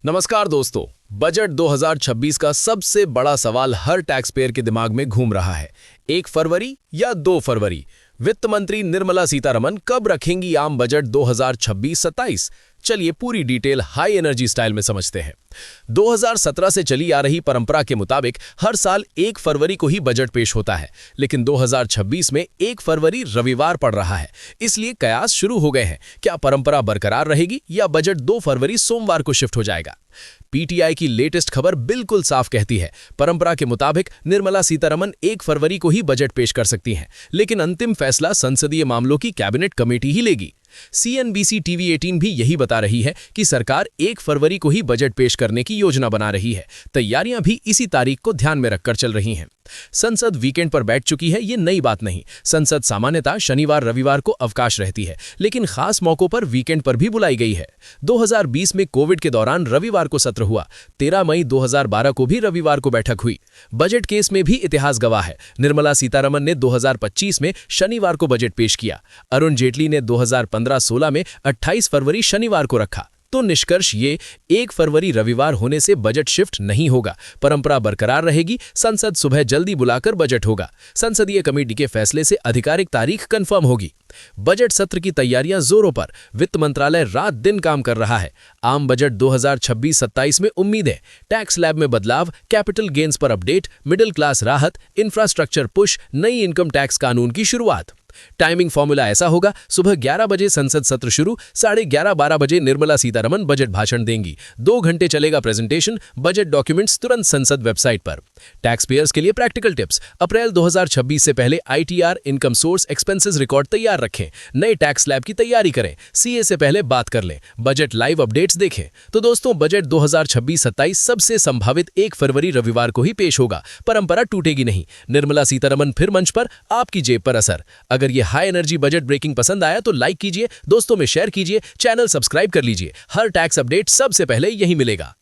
नमस्कार दोस्तों। बजट 2026 का सबसे बड़ा सवाल हर टैक्स पेयर के दिमाग में घूम रहा है। 1 फरवरी या 2 फरवरी? वित्त मंत्री निर्मला सीतारमण कब रखेंगी आम बजट 2026-27? चलिए पूरी डिटेल हाई एनर्जी स्टाइल में समझते हैं। 2017 से चली आ रही परंपरा के मुताबिक हर साल 1 फरवरी को ही बजट पेश होता है, लेकिन 2026 में 1 फरवरी रविवार पड़ रहा है। इसलिए कयास शुरू हो गए हैं, क्या परंपरा बरकरार रहेगी या बजट 2 फरवरी सोमवार को शिफ्ट हो जाएगा। पीटीआई की लेटेस्ट खबर बिल्कुल साफ कहती है, परंपरा के मुताबिक निर्मला सीतारमण 1 फरवरी को ही बजट पेश कर सकती हैं, लेकिन अंतिम फैसला संसदीय मामलों की कैबिनेट कमेटी ही लेगी। सीएनबीसी टीवी 18 भी यही बता रही है कि सरकार 1 फरवरी को ही बजट पेश करने की योजना बना रही है। तैयारियां भी इसी तारीख को ध्यान में रखकर चल रही हैं। संसद वीकेंड पर बैठ चुकी है, ये नई बात नहीं। संसद सामान्यतः शनिवार रविवार को अवकाश रहती है, लेकिन खास मौकों पर वीकेंड पर भी बुलाई गई है। 2020 में कोविड के दौरान रविवार को सत्र हुआ। 13 मई 2012 को भी रविवार को बैठक हुई। बजट केस में भी इतिहास गवाह है। निर्मला सीतारमण ने 2025 में शनिवार को बजट पेश किया। अरुण जेटली ने 2015-16 में 28 फरवरी शनिवार को रखा। तो निष्कर्ष ये, 1 फरवरी रविवार होने से बजट शिफ्ट नहीं होगा। परंपरा बरकरार रहेगी। संसद सुबह जल्दी बुलाकर बजट होगा। संसदीय कमेटी के फैसले से आधिकारिक तारीख कंफर्म होगी। बजट सत्र की तैयारियां जोरों पर। वित्त मंत्रालय रात दिन काम कर रहा है। आम बजट 2026-27 में उम्मीदें: टैक्स स्लैब में बदलाव, कैपिटल गेन्स पर अपडेट, मिडिल क्लास राहत, इंफ्रास्ट्रक्चर पुश, नई इनकम टैक्स कानून की शुरुआत। टाइमिंग फॉर्मूला ऐसा होगा: सुबह 11 बजे संसद सत्र शुरू, 11:30-12 बजे निर्मला सीतारमण बजट भाषण देंगी। 2 घंटे चलेगा प्रेजेंटेशन। बजट डॉक्यूमेंट्स तुरंत संसद वेबसाइट पर। टैक्स पेयर्स के लिए प्रैक्टिकल टिप्स: अप्रैल 2026 से पहले ITR, income source, expenses record तैयार रखें। नए टैक्स स्लैब की तैयारी करें। सीए से पहले बात कर लें। बजट लाइव अपडेट्स देखें। तो दोस्तों, बजट 2026-27 सबसे संभावित 1 फरवरी रविवार को ही पेश होगा। परंपरा टूटेगी नहीं। निर्मला सीतारमण फिर मंच पर, आपकी जेब पर असर। अगर ये हाई एनर्जी बजट ब्रेकिंग पसंद आया तो लाइक कीजिए, दोस्तों में शेयर कीजिए, चैनल सब्सक्राइब कर लीजिए। हर टैक्स अपडेट सबसे पहले यही मिलेगा।